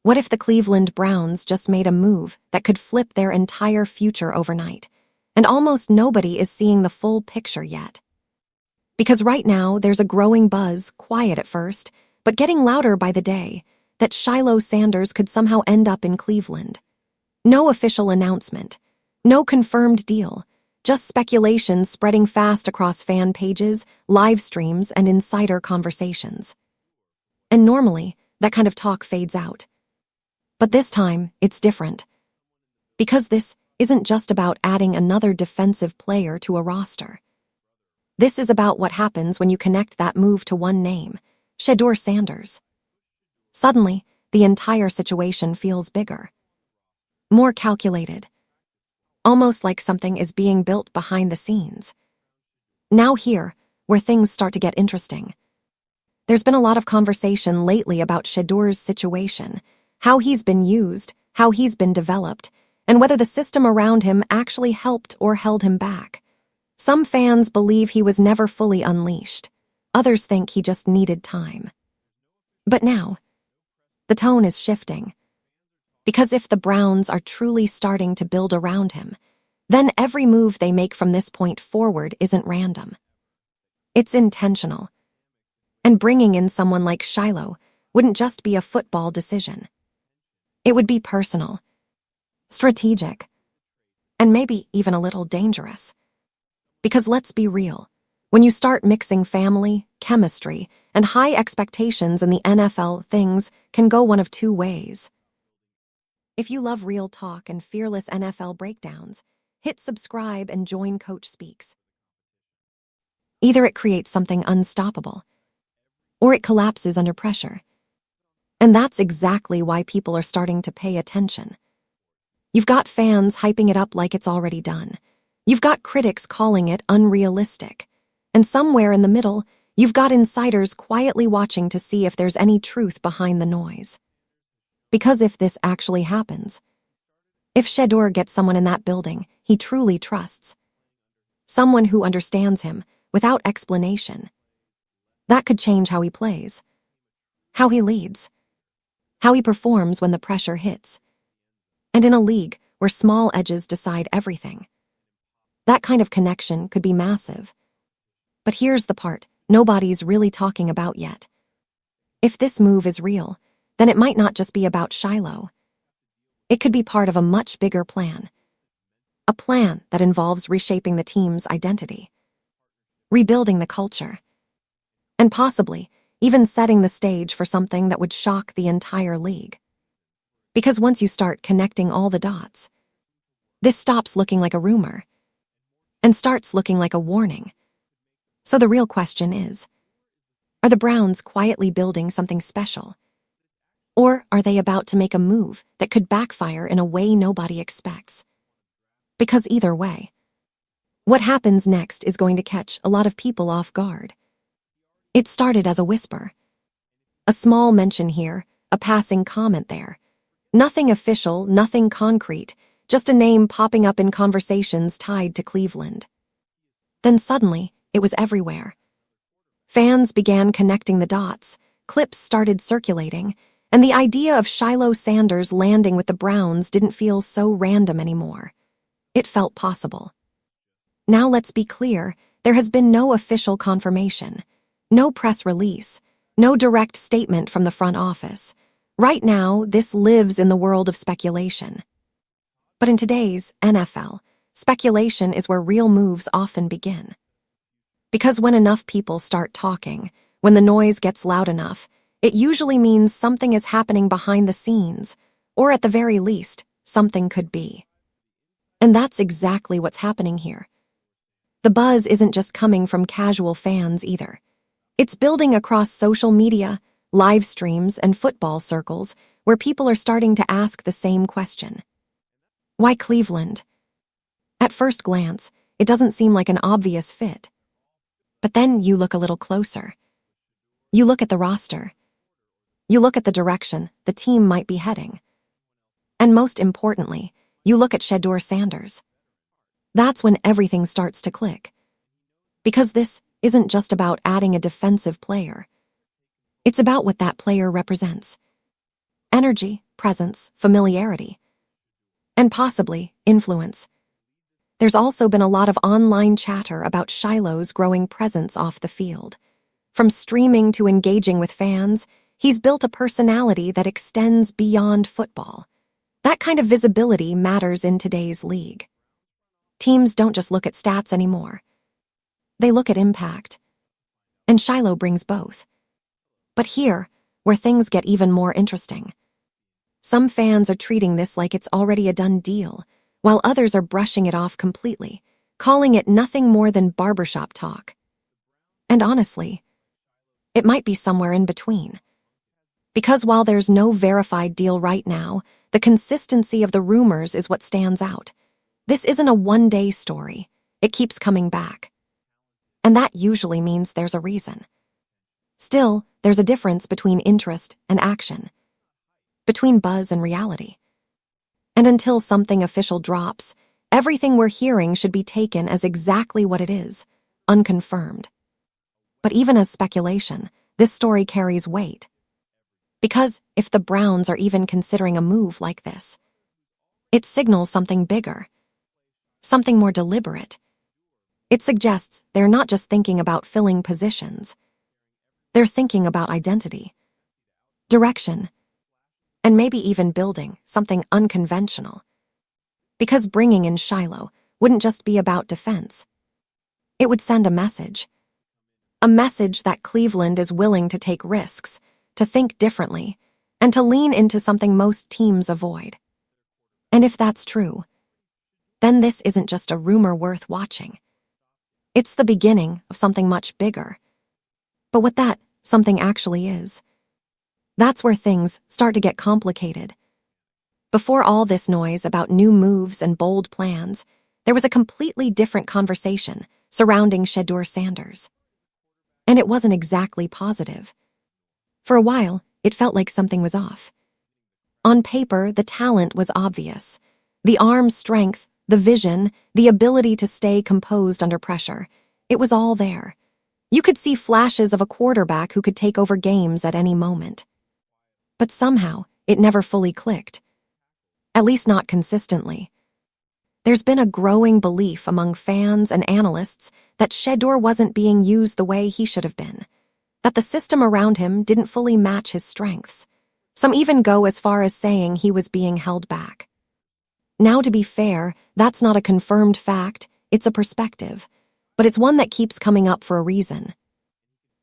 What if the Cleveland Browns just made a move that could flip their entire future overnight, and almost nobody is seeing the full picture yet? Because right now, there's a growing buzz, quiet at first, but getting louder by the day, that ShedeurSanders could somehow end up in Cleveland. No official announcement, no confirmed deal, just speculation spreading fast across fan pages, live streams, and insider conversations. And normally, that kind of talk fades out. But this time, it's different. Because this isn't just about adding another defensive player to a roster. This is about what happens when you connect that move to one name, ShedeurSanders. Suddenly, the entire situation feels bigger. More calculated. Almost like something is being built behind the scenes. Now here, where things start to get interesting. There's been a lot of conversation lately about Shedeur's situation, how he's been used, how he's been developed, and whether the system around him actually helped or held him back. Some fans believe he was never fully unleashed. Others think he just needed time. But now, the tone is shifting. Because if the Browns are truly starting to build around him, then every move they make from this point forward isn't random. It's intentional. And bringing in someone like Shiloh wouldn't just be a football decision. It would be personal, strategic, and maybe even a little dangerous. Because let's be real, when you start mixing family, chemistry, and high expectations in the NFL, things can go one of two ways. If you love real talk and fearless NFL breakdowns, hit subscribe and join Coach Speaks. Either it creates something unstoppable, or it collapses under pressure. And that's exactly why people are starting to pay attention. You've got fans hyping it up like it's already done. You've got critics calling it unrealistic. And somewhere in the middle, you've got insiders quietly watching to see if there's any truth behind the noise. Because if this actually happens, if Shedeur gets someone in that building he truly trusts, someone who understands him without explanation, that could change how he plays, how he leads, how he performs when the pressure hits. And in a league where small edges decide everything, that kind of connection could be massive. But here's the part nobody's really talking about yet. If this move is real, then it might not just be about Shiloh. It could be part of a much bigger plan. A plan that involves reshaping the team's identity, rebuilding the culture, and possibly even setting the stage for something that would shock the entire league. Because once you start connecting all the dots, this stops looking like a rumor and starts looking like a warning. So the real question is, are the Browns quietly building something special? Or are they about to make a move that could backfire in a way nobody expects? Because either way, what happens next is going to catch a lot of people off guard. It started as a whisper. A small mention here, a passing comment there. Nothing official, nothing concrete, just a name popping up in conversations tied to Cleveland. Then suddenly, it was everywhere. Fans began connecting the dots, clips started circulating, and the idea of ShedeurSanders landing with the Browns didn't feel so random anymore. It felt possible. Now let's be clear, there has been no official confirmation, no press release, no direct statement from the front office. Right now, this lives in the world of speculation. But in today's NFL, speculation is where real moves often begin. Because when enough people start talking, when the noise gets loud enough, it usually means something is happening behind the scenes, or at the very least, something could be. And that's exactly what's happening here. The buzz isn't just coming from casual fans either. It's building across social media, live streams, and football circles where people are starting to ask the same question. Why Cleveland? At first glance, it doesn't seem like an obvious fit. But then you look a little closer. You look at the roster. You look at the direction the team might be heading. And most importantly, you look at ShedeurSanders. That's when everything starts to click. Because this isn't just about adding a defensive player. It's about what that player represents. Energy, presence, familiarity, and possibly influence. There's also been a lot of online chatter about Shiloh's growing presence off the field. From streaming to engaging with fans, he's built a personality that extends beyond football. That kind of visibility matters in today's league. Teams don't just look at stats anymore. They look at impact. And Shiloh brings both. But here, where things get even more interesting. Some fans are treating this like it's already a done deal, while others are brushing it off completely, calling it nothing more than barbershop talk. And honestly, it might be somewhere in between. Because while there's no verified deal right now, the consistency of the rumors is what stands out. This isn't a one-day story. It keeps coming back. And that usually means there's a reason. Still, there's a difference between interest and action, between buzz and reality. And until something official drops, everything we're hearing should be taken as exactly what it is, unconfirmed. But even as speculation, this story carries weight. Because if the Browns are even considering a move like this, it signals something bigger, something more deliberate. It suggests they're not just thinking about filling positions. They're thinking about identity, direction, and maybe even building something unconventional. Because bringing in Shiloh wouldn't just be about defense. It would send a message that Cleveland is willing to take risks, to think differently, and to lean into something most teams avoid. And if that's true, then this isn't just a rumor worth watching. It's the beginning of something much bigger. But what that something actually is, that's where things start to get complicated. Before all this noise about new moves and bold plans, there was a completely different conversation surrounding ShedeurSanders. And it wasn't exactly positive. For a while, it felt like something was off. On paper, the talent was obvious. The arm strength, the vision, the ability to stay composed under pressure. It was all there. You could see flashes of a quarterback who could take over games at any moment. But somehow, it never fully clicked. At least not consistently. There's been a growing belief among fans and analysts that Shedeur wasn't being used the way he should have been, that the system around him didn't fully match his strengths. Some even go as far as saying he was being held back. Now, to be fair, that's not a confirmed fact, it's a perspective, but it's one that keeps coming up for a reason.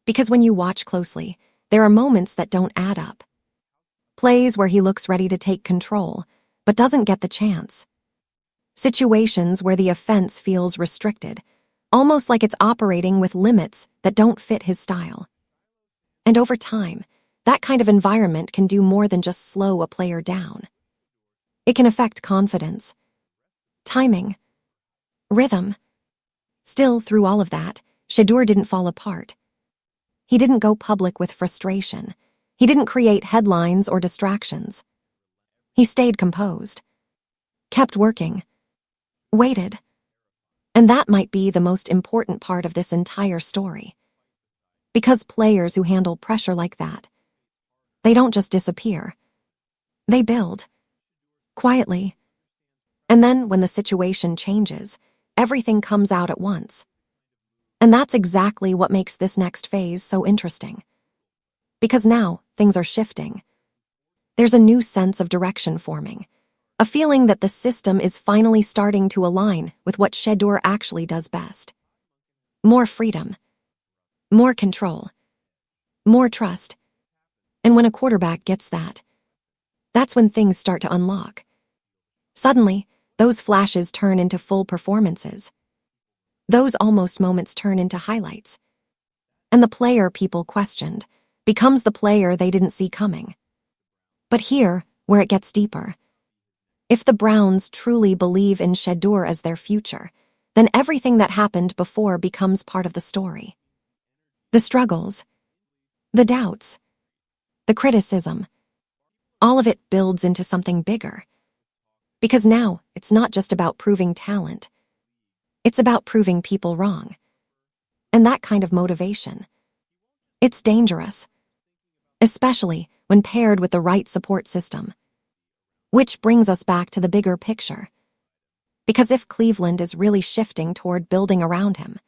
Because when you watch closely, there are moments that don't add up. Plays where he looks ready to take control, but doesn't get the chance. Situations where the offense feels restricted, almost like it's operating with limits that don't fit his style. And over time, that kind of environment can do more than just slow a player down. It can affect confidence, timing, rhythm. Still, through all of that, Shedeur didn't fall apart. He didn't go public with frustration. He didn't create headlines or distractions. He stayed composed, kept working, waited. And that might be the most important part of this entire story. Because players who handle pressure like that, they don't just disappear. They build, quietly. And then when the situation changes, everything comes out at once. And that's exactly what makes this next phase so interesting. Because now, things are shifting. There's a new sense of direction forming, a feeling that the system is finally starting to align with what Shedeur actually does best. More freedom, more control, more trust. And when a quarterback gets that, that's when things start to unlock. Suddenly, those flashes turn into full performances. Those almost moments turn into highlights. And the player people questioned becomes the player they didn't see coming. But here, where it gets deeper, if the Browns truly believe in Shedeur as their future, then everything that happened before becomes part of the story. The struggles, the doubts, the criticism, all of it builds into something bigger. Because now, it's not just about proving talent. It's about proving people wrong. And that kind of motivation, it's dangerous, especially when paired with the right support system. Which brings us back to the bigger picture. Because if Cleveland is really shifting toward building around him,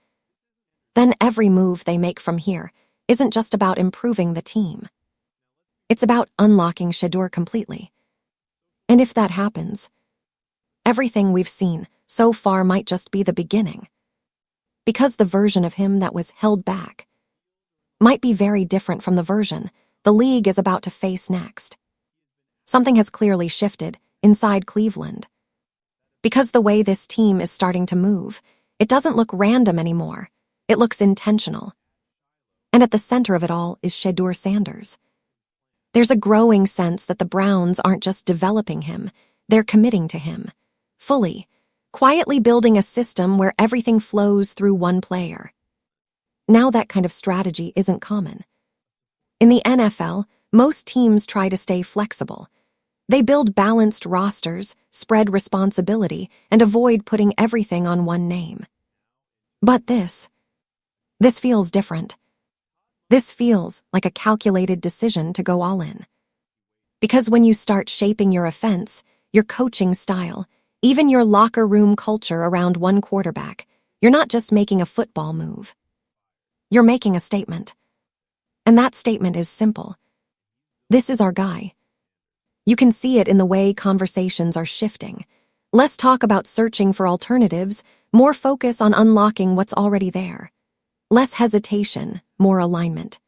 then every move they make from here isn't just about improving the team. It's about unlocking Shedeur completely. And if that happens, everything we've seen so far might just be the beginning. Because the version of him that was held back might be very different from the version the league is about to face next. Something has clearly shifted inside Cleveland. Because the way this team is starting to move, it doesn't look random anymore. It looks intentional. And at the center of it all is ShedeurSanders. There's a growing sense that the Browns aren't just developing him, they're committing to him, fully, quietly building a system where everything flows through one player. Now that kind of strategy isn't common. In the NFL, most teams try to stay flexible. They build balanced rosters, spread responsibility, and avoid putting everything on one name. But this feels different. This feels like a calculated decision to go all in. Because when you start shaping your offense, your coaching style, even your locker room culture around one quarterback, you're not just making a football move. You're making a statement. And that statement is simple. This is our guy. You can see it in the way conversations are shifting. Less talk about searching for alternatives, more focus on unlocking what's already there. Less hesitation, more alignment.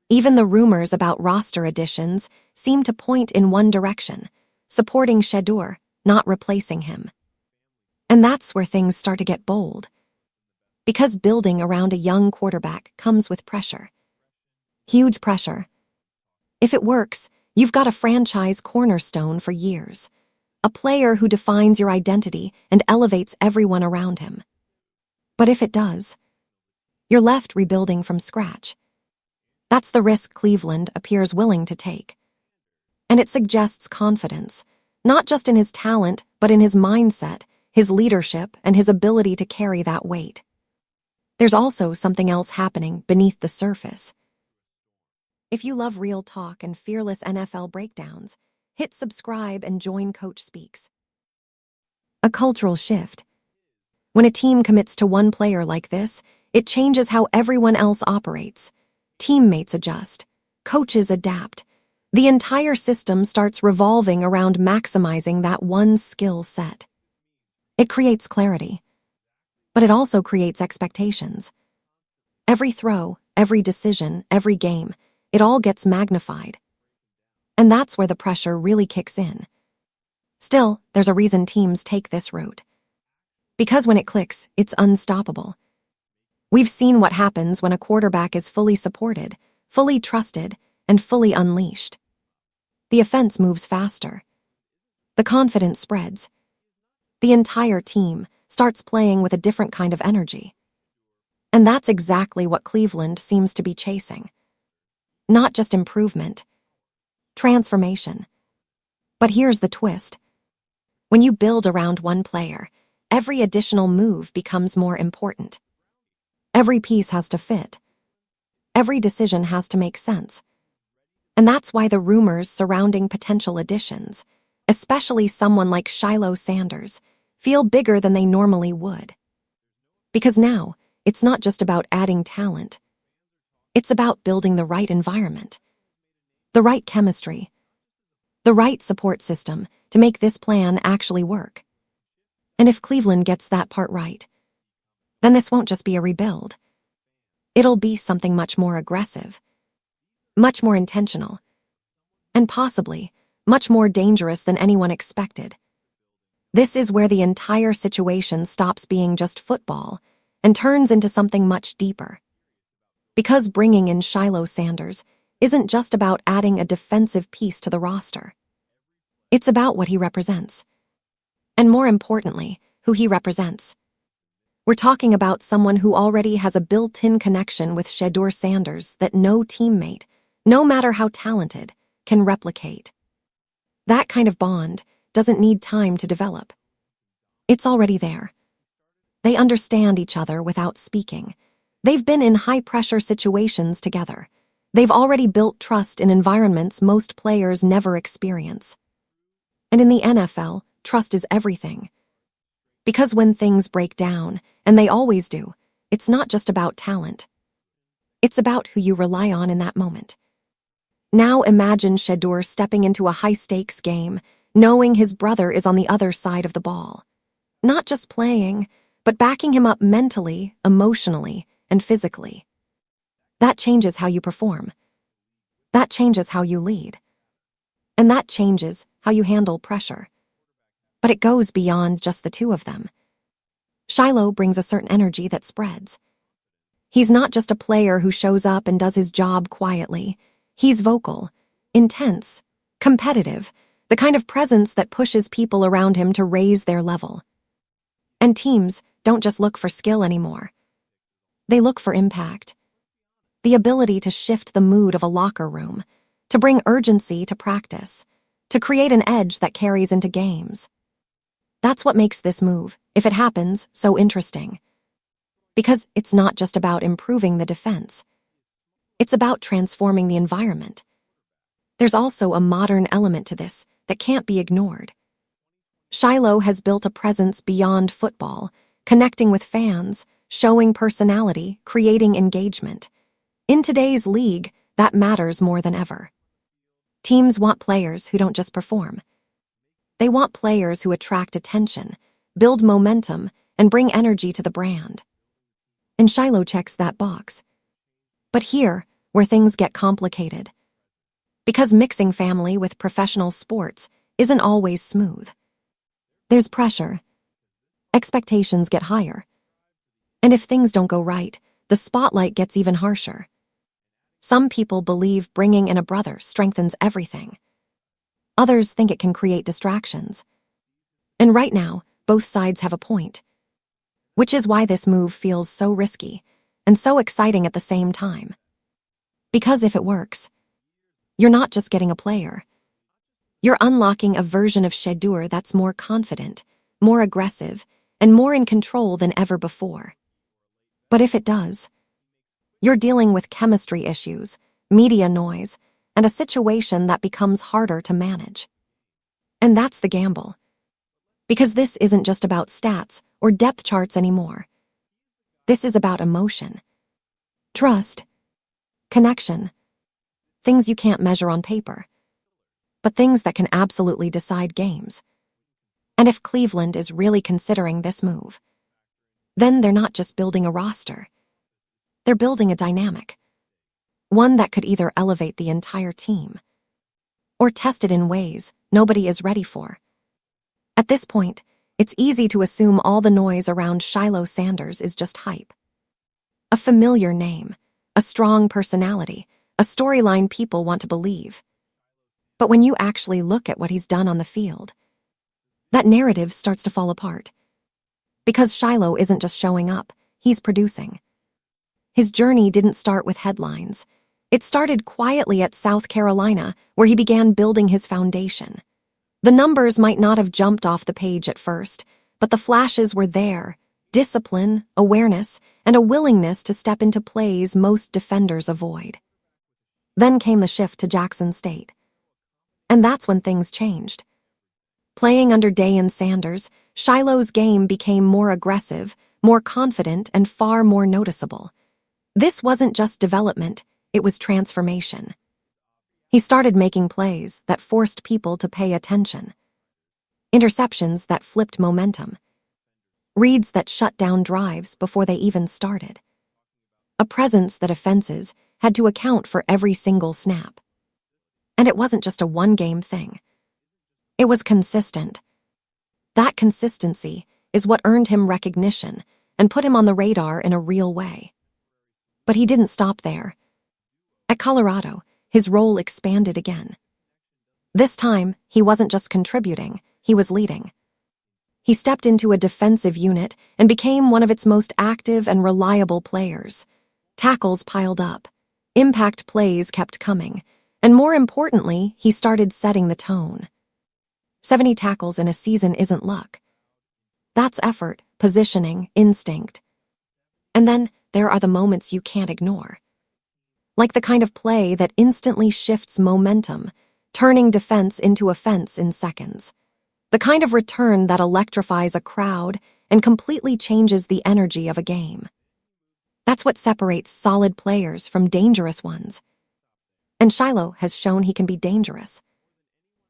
Even the rumors about roster additions seem to point in one direction, supporting Shedeur, not replacing him. And that's where things start to get bold. Because building around a young quarterback comes with pressure. Huge pressure. If it works, you've got a franchise cornerstone for years. A player who defines your identity and elevates everyone around him. But if it does, you're left rebuilding from scratch. That's the risk Cleveland appears willing to take. And it suggests confidence, not just in his talent, but in his mindset, his leadership, and his ability to carry that weight. There's also something else happening beneath the surface. If you love real talk and fearless NFL breakdowns, hit subscribe and join Coach Speaks. A cultural shift. When a team commits to one player like this, it changes how everyone else operates. Teammates adjust. Coaches adapt. The entire system starts revolving around maximizing that one skill set. It creates clarity, but it also creates expectations. Every throw, every decision, every game, it all gets magnified. And that's where the pressure really kicks in. Still, there's a reason teams take this route. Because when it clicks, it's unstoppable. We've seen what happens when a quarterback is fully supported, fully trusted, and fully unleashed. The offense moves faster. The confidence spreads. The entire team starts playing with a different kind of energy. And that's exactly what Cleveland seems to be chasing. Not just improvement, transformation. But here's the twist. When you build around one player, every additional move becomes more important. Every piece has to fit. Every decision has to make sense. And that's why the rumors surrounding potential additions, especially someone like ShedeurSanders, feel bigger than they normally would. Because now, it's not just about adding talent. It's about building the right environment, the right chemistry, the right support system to make this plan actually work. And if Cleveland gets that part right, then this won't just be a rebuild. It'll be something much more aggressive, much more intentional, and possibly much more dangerous than anyone expected. This is where the entire situation stops being just football and turns into something much deeper. Because bringing in ShedeurSanders isn't just about adding a defensive piece to the roster. It's about what he represents. And more importantly, who he represents. We're talking about someone who already has a built-in connection with ShedeurSanders that no teammate, no matter how talented, can replicate. That kind of bond doesn't need time to develop. It's already there. They understand each other without speaking. They've been in high-pressure situations together. They've already built trust in environments most players never experience. And in the NFL, trust is everything. Because when things break down, and they always do, it's not just about talent. It's about who you rely on in that moment. Now imagine Shedeur stepping into a high-stakes game, knowing his brother is on the other side of the ball. Not just playing, but backing him up mentally, emotionally, and physically. That changes how you perform. That changes how you lead. And that changes how you handle pressure. But it goes beyond just the two of them. Shiloh brings a certain energy that spreads. He's not just a player who shows up and does his job quietly. He's vocal, intense, competitive, the kind of presence that pushes people around him to raise their level. And teams don't just look for skill anymore. They look for impact. The ability to shift the mood of a locker room, to bring urgency to practice, to create an edge that carries into games. That's what makes this move, if it happens, so interesting. Because it's not just about improving the defense. It's about transforming the environment. There's also a modern element to this that can't be ignored. Shiloh has built a presence beyond football, connecting with fans, showing personality, creating engagement. In today's league, that matters more than ever. Teams want players who don't just perform. They want players who attract attention, build momentum, and bring energy to the brand. And Shiloh checks that box. But here, where things get complicated. Because mixing family with professional sports isn't always smooth. There's pressure. Expectations get higher. And if things don't go right, the spotlight gets even harsher. Some people believe bringing in a brother strengthens everything. Others think it can create distractions. And right now, both sides have a point. Which is why this move feels so risky and so exciting at the same time. Because if it works, you're not just getting a player. You're unlocking a version of Shedeur that's more confident, more aggressive, and more in control than ever before. But if it does, you're dealing with chemistry issues, media noise, and a situation that becomes harder to manage. And that's the gamble. Because this isn't just about stats or depth charts anymore. This is about emotion, trust, connection, things you can't measure on paper, but things that can absolutely decide games. And if Cleveland is really considering this move, then they're not just building a roster. They're building a dynamic. One that could either elevate the entire team or test it in ways nobody is ready for. At this point, it's easy to assume all the noise around ShedeurSanders is just hype. A familiar name, a strong personality, a storyline people want to believe. But when you actually look at what he's done on the field, that narrative starts to fall apart. Because Shiloh isn't just showing up, he's producing. His journey didn't start with headlines. It started quietly at South Carolina, where he began building his foundation. The numbers might not have jumped off the page at first, but the flashes were there: discipline, awareness, and a willingness to step into plays most defenders avoid. Then came the shift to Jackson State. And that's when things changed. Playing under Sanders, Shiloh's game became more aggressive, more confident, and far more noticeable. This wasn't just development, it was transformation. He started making plays that forced people to pay attention. Interceptions that flipped momentum. Reads that shut down drives before they even started. A presence that offenses had to account for every single snap. And it wasn't just a one-game thing. It was consistent. That consistency is what earned him recognition and put him on the radar in a real way. But he didn't stop there. At Colorado, his role expanded again. This time, he wasn't just contributing, he was leading. He stepped into a defensive unit and became one of its most active and reliable players. Tackles piled up. Impact plays kept coming. And more importantly, he started setting the tone. 70 tackles in a season isn't luck. That's effort, positioning, instinct. And then there are the moments you can't ignore. Like the kind of play that instantly shifts momentum, turning defense into offense in seconds. The kind of return that electrifies a crowd and completely changes the energy of a game. That's what separates solid players from dangerous ones. And Shiloh has shown he can be dangerous.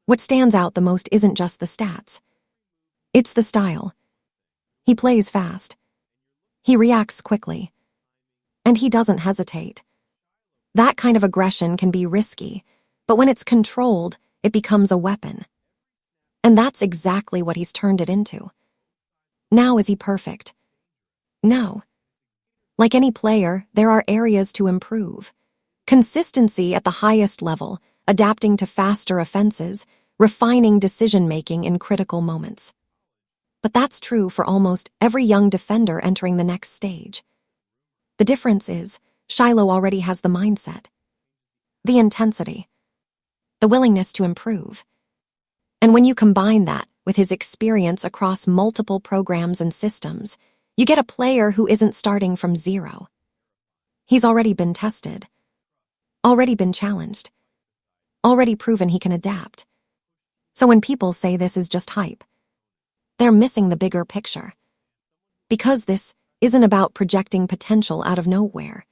What stands out the most isn't just the stats. It's the style. He plays fast. He reacts quickly. And he doesn't hesitate. That kind of aggression can be risky, but when it's controlled, it becomes a weapon. And that's exactly what he's turned it into. Now, is he perfect? No. Like any player, there are areas to improve. Consistency at the highest level, adapting to faster offenses, refining decision-making in critical moments. But that's true for almost every young defender entering the next stage. The difference is, Shiloh already has the mindset, the intensity, the willingness to improve. And when you combine that with his experience across multiple programs and systems, you get a player who isn't starting from zero. He's already been tested, already been challenged, already proven he can adapt. So when people say this is just hype, they're missing the bigger picture. Because this isn't about projecting potential out of nowhere.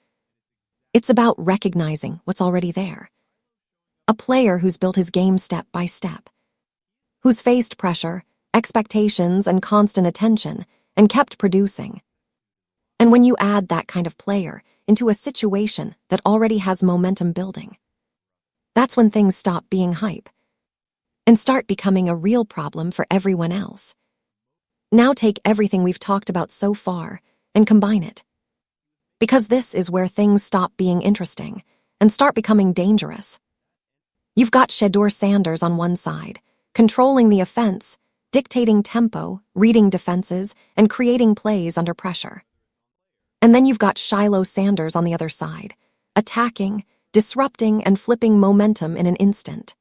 It's about recognizing what's already there. A player who's built his game step by step, who's faced pressure, expectations, and constant attention, and kept producing. And when you add that kind of player into a situation that already has momentum building, that's when things stop being hype and start becoming a real problem for everyone else. Now take everything we've talked about so far and combine it. Because this is where things stop being interesting and start becoming dangerous. You've got ShedeurSanders on one side, controlling the offense, dictating tempo, reading defenses, and creating plays under pressure. And then you've got ShedeurSanders on the other side, attacking, disrupting, and flipping momentum in an instant.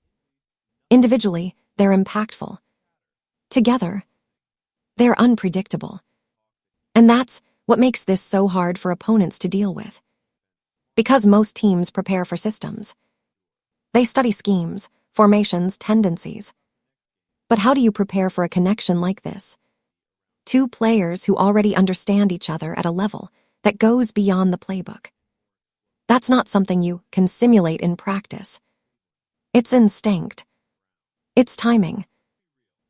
Individually, they're impactful. Together, they're unpredictable. And that's what makes this so hard for opponents to deal with. Because most teams prepare for systems. They study schemes, formations, tendencies. But how do you prepare for a connection like this? Two players who already understand each other at a level that goes beyond the playbook. That's not something you can simulate in practice. It's instinct. It's timing.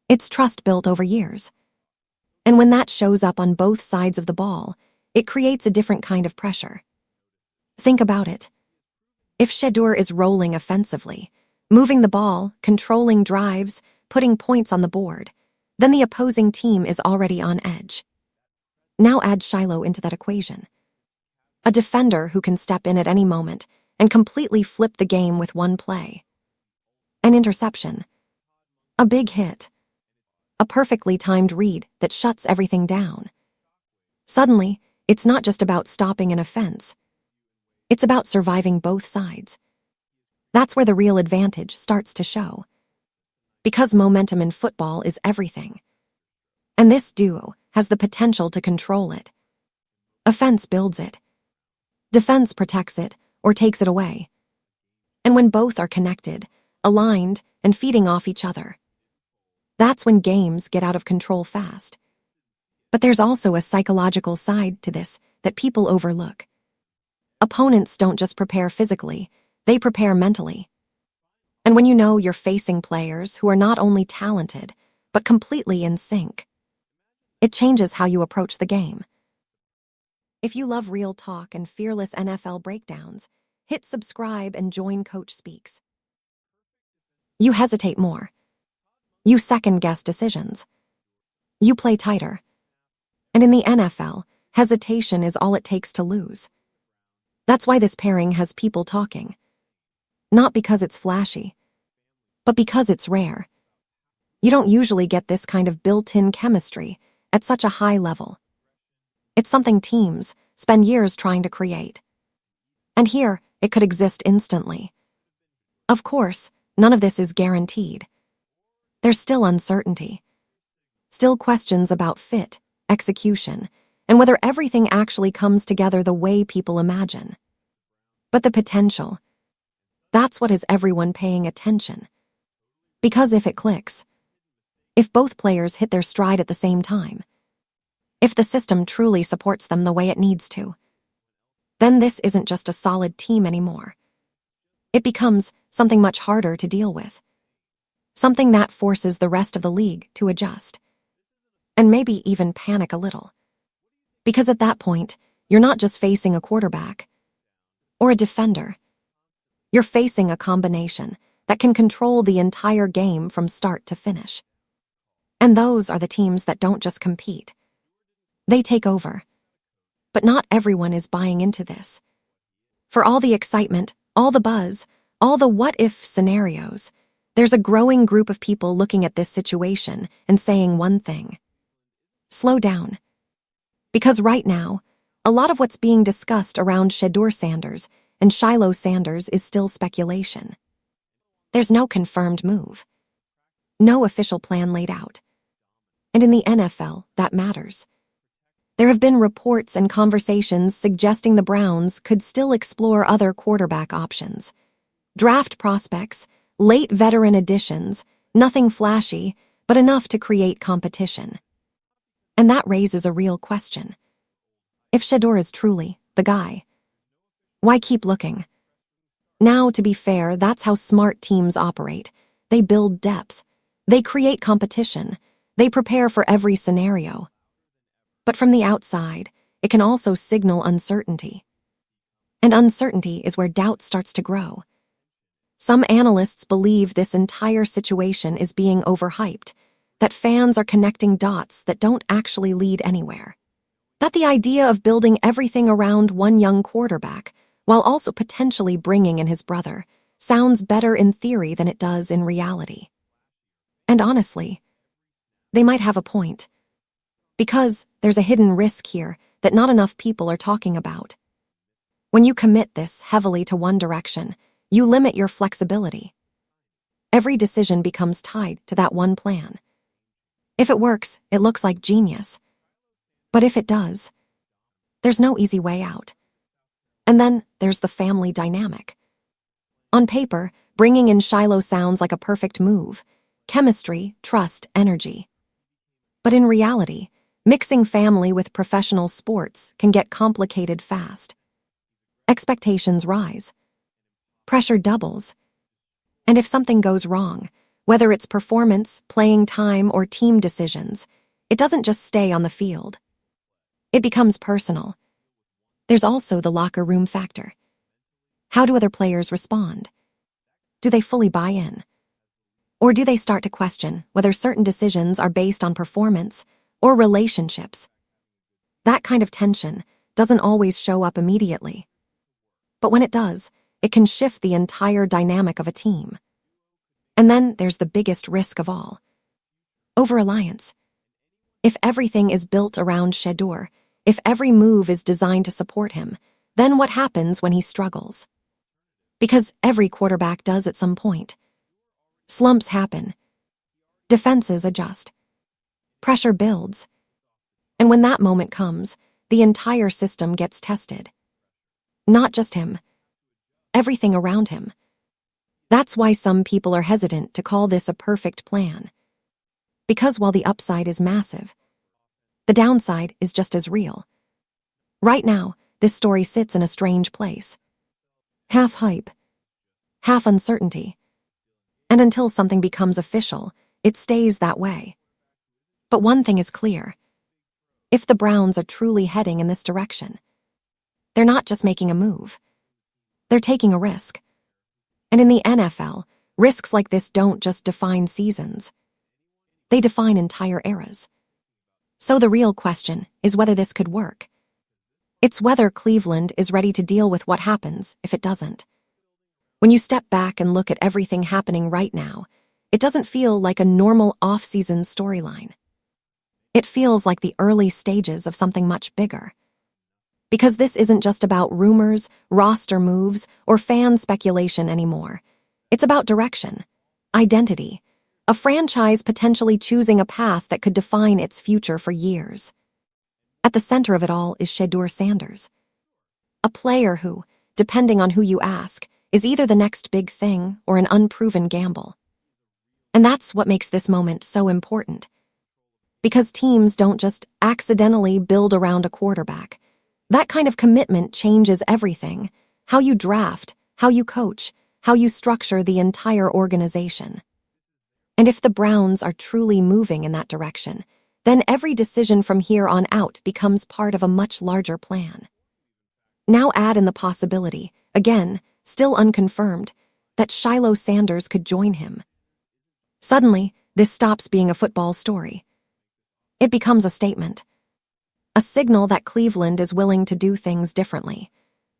It's trust built over years. And when that shows up on both sides of the ball, it creates a different kind of pressure. Think about it. If Shedeur is rolling offensively, moving the ball, controlling drives, putting points on the board, then the opposing team is already on edge. Now add Shiloh into that equation. A defender who can step in at any moment and completely flip the game with one play. An interception. A big hit. A perfectly timed read that shuts everything down. Suddenly, it's not just about stopping an offense. It's about surviving both sides. That's where the real advantage starts to show. Because momentum in football is everything. And this duo has the potential to control it. Offense builds it. Defense protects it or takes it away. And when both are connected, aligned, and feeding off each other, that's when games get out of control fast. But there's also a psychological side to this that people overlook. Opponents don't just prepare physically, they prepare mentally. And when you know you're facing players who are not only talented, but completely in sync, it changes how you approach the game. If you love real talk and fearless NFL breakdowns, hit subscribe and join Coach Speaks. You hesitate more. You second-guess decisions. You play tighter. And in the NFL, hesitation is all it takes to lose. That's why this pairing has people talking. Not because it's flashy, but because it's rare. You don't usually get this kind of built-in chemistry at such a high level. It's something teams spend years trying to create. And here, it could exist instantly. Of course, none of this is guaranteed. There's still uncertainty. Still questions about fit, execution, and whether everything actually comes together the way people imagine. But the potential, that's what has everyone paying attention. Because if it clicks, if both players hit their stride at the same time, if the system truly supports them the way it needs to, then this isn't just a solid team anymore. It becomes something much harder to deal with, something that forces the rest of the league to adjust, and maybe even panic a little. Because at that point, you're not just facing a quarterback or a defender. You're facing a combination that can control the entire game from start to finish. And those are the teams that don't just compete. They take over. But not everyone is buying into this. For all the excitement, all the buzz, all the what-if scenarios, there's a growing group of people looking at this situation and saying one thing: slow down. Because right now, a lot of what's being discussed around ShedeurSanders and ShedeurSanders is still speculation. There's no confirmed move, no official plan laid out. And in the NFL, that matters. There have been reports and conversations suggesting the Browns could still explore other quarterback options. Draft prospects, late veteran additions, nothing flashy, but enough to create competition. And that raises a real question. If Shedeur is truly the guy, why keep looking? Now, to be fair, that's how smart teams operate. They build depth. They create competition. They prepare for every scenario. But from the outside, it can also signal uncertainty. And uncertainty is where doubt starts to grow. Some analysts believe this entire situation is being overhyped, that fans are connecting dots that don't actually lead anywhere. That the idea of building everything around one young quarterback, while also potentially bringing in his brother, sounds better in theory than it does in reality. And honestly, they might have a point. Because there's a hidden risk here that not enough people are talking about. When you commit this heavily to one direction, you limit your flexibility. Every decision becomes tied to that one plan. If it works, it looks like genius. But if it does, there's no easy way out. And then there's the family dynamic. On paper, bringing in Shiloh sounds like a perfect move. Chemistry, trust, energy. But in reality, mixing family with professional sports can get complicated fast. Expectations rise. Pressure doubles. And if something goes wrong, whether it's performance, playing time, or team decisions, it doesn't just stay on the field. It becomes personal. There's also the locker room factor. How do other players respond? Do they fully buy in? Or do they start to question whether certain decisions are based on performance or relationships? That kind of tension doesn't always show up immediately. But when it does, it can shift the entire dynamic of a team. And then there's the biggest risk of all: over-reliance. If everything is built around Shedeur, if every move is designed to support him, then what happens when he struggles? Because every quarterback does at some point. Slumps happen. Defenses adjust. Pressure builds. And when that moment comes, the entire system gets tested. Not just him. Everything around him. That's why some people are hesitant to call this a perfect plan. Because while the upside is massive, the downside is just as real. Right now, this story sits in a strange place. Half hype, half uncertainty. And until something becomes official, it stays that way. But one thing is clear. If the Browns are truly heading in this direction, they're not just making a move. They're taking a risk. And in the NFL, risks like this don't just define seasons. They define entire eras. So the real question is whether this could work. It's whether Cleveland is ready to deal with what happens if it doesn't. When you step back and look at everything happening right now, it doesn't feel like a normal off-season storyline. It feels like the early stages of something much bigger. Because this isn't just about rumors, roster moves, or fan speculation anymore. It's about direction, identity, a franchise potentially choosing a path that could define its future for years. At the center of it all is ShedeurSanders, a player who, depending on who you ask, is either the next big thing or an unproven gamble. And that's what makes this moment so important. Because teams don't just accidentally build around a quarterback. That kind of commitment changes everything: how you draft, how you coach, how you structure the entire organization. And if the Browns are truly moving in that direction, then every decision from here on out becomes part of a much larger plan. Now add in the possibility, again, still unconfirmed, that ShedeurSanders could join him. Suddenly, this stops being a football story. It becomes a statement. A signal that Cleveland is willing to do things differently,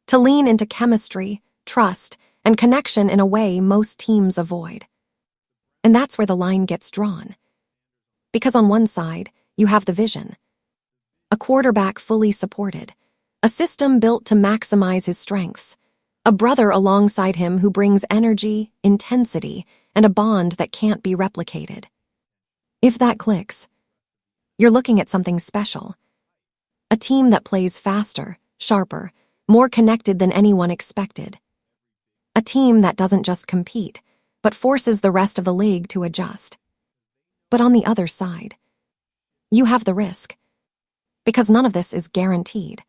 to lean into chemistry, trust, and connection in a way most teams avoid. And that's where the line gets drawn. Because on one side, you have the vision. A quarterback fully supported, a system built to maximize his strengths, a brother alongside him who brings energy, intensity, and a bond that can't be replicated. If that clicks, you're looking at something special. A team that plays faster, sharper, more connected than anyone expected. A team that doesn't just compete, but forces the rest of the league to adjust. But on the other side, you have the risk. Because none of this is guaranteed.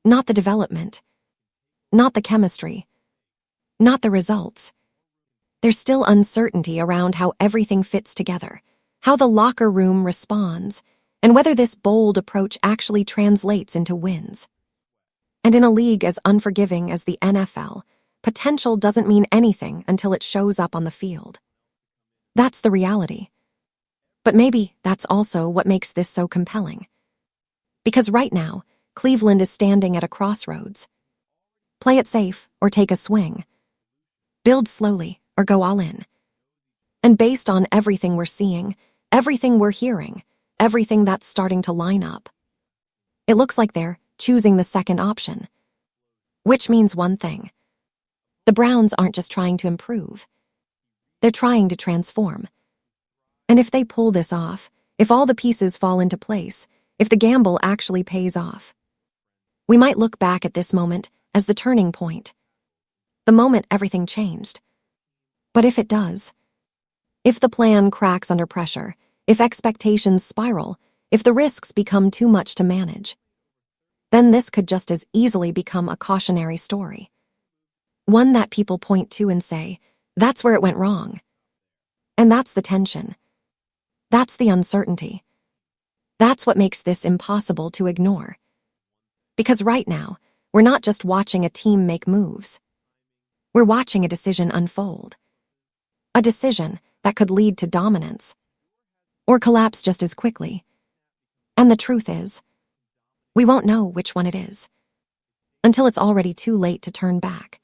Not the development. Not the chemistry. Not the results. There's still uncertainty around how everything fits together, how the locker room responds, and whether this bold approach actually translates into wins. And in a league as unforgiving as the NFL, potential doesn't mean anything until it shows up on the field. That's the reality. But maybe that's also what makes this so compelling. Because right now, Cleveland is standing at a crossroads. Play it safe or take a swing. Build slowly or go all in. And based on everything we're seeing, everything we're hearing, everything that's starting to line up, it looks like they're choosing the second option. Which means one thing. The Browns aren't just trying to improve. They're trying to transform. And if they pull this off, if all the pieces fall into place, if the gamble actually pays off, we might look back at this moment as the turning point. The moment everything changed. But if it does, if the plan cracks under pressure, if expectations spiral, if the risks become too much to manage, then this could just as easily become a cautionary story. One that people point to and say, that's where it went wrong. And that's the tension. That's the uncertainty. That's what makes this impossible to ignore. Because right now, we're not just watching a team make moves. We're watching a decision unfold. A decision that could lead to dominance. Or collapse just as quickly. And the truth is, we won't know which one it is. Until it's already too late to turn back.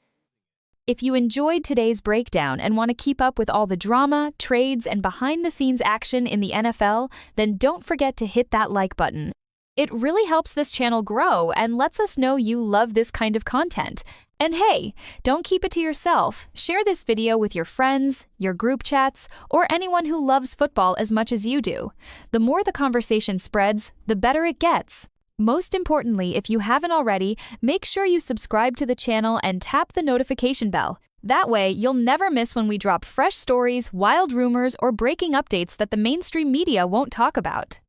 If you enjoyed today's breakdown and want to keep up with all the drama, trades, and behind-the-scenes action in the NFL, then don't forget to hit that like button. It really helps this channel grow and lets us know you love this kind of content. And hey, don't keep it to yourself. Share this video with your friends, your group chats, or anyone who loves football as much as you do. The more the conversation spreads, the better it gets. Most importantly, if you haven't already, make sure you subscribe to the channel and tap the notification bell. That way, you'll never miss when we drop fresh stories, wild rumors, or breaking updates that the mainstream media won't talk about.